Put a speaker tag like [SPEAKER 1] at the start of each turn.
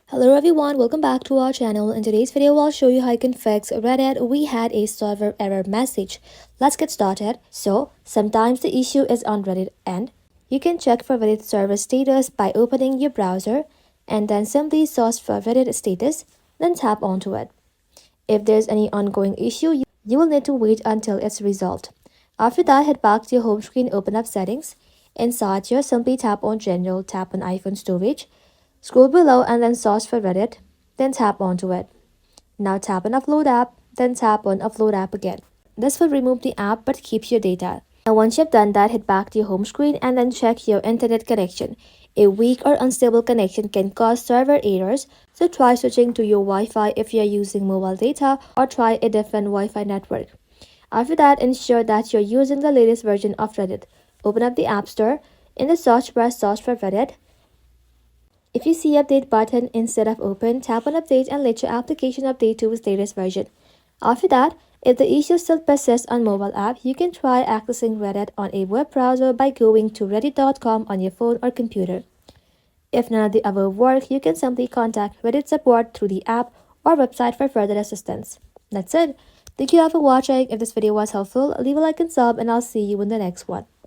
[SPEAKER 1] Hello everyone, welcome back to our channel. In today's video, I'll show you how you can fix Reddit We Had a Server Error message. Let's get started. So, sometimes the issue is on Reddit end. You can check for Reddit server status by opening your browser and then simply search for Reddit status, then tap onto it. If there's any ongoing issue, you will need to wait until it's resolved. After that, head back to your home screen, open up settings. Inside here, simply tap on General, tap on iPhone storage. Scroll below and then search for Reddit, then tap onto it. Now tap on Upload app, then tap on Upload app again. This will remove the app but keeps your data. Now once you've done that, head back to your home screen and then check your internet connection. A weak or unstable connection can cause server errors, so try switching to your Wi-Fi if you're using mobile data or try a different Wi-Fi network. After that, ensure that you're using the latest version of Reddit. Open up the App Store. In the search bar, search for Reddit. If you see update button instead of open, tap on update and let your application update to its latest version. After that, if the issue still persists on mobile app, you can try accessing Reddit on a web browser by going to reddit.com on your phone or computer. If none of the above work, you can simply contact Reddit support through the app or website for further assistance. That's it. Thank you all for watching. If this video was helpful, leave a like and sub and I'll see you in the next one.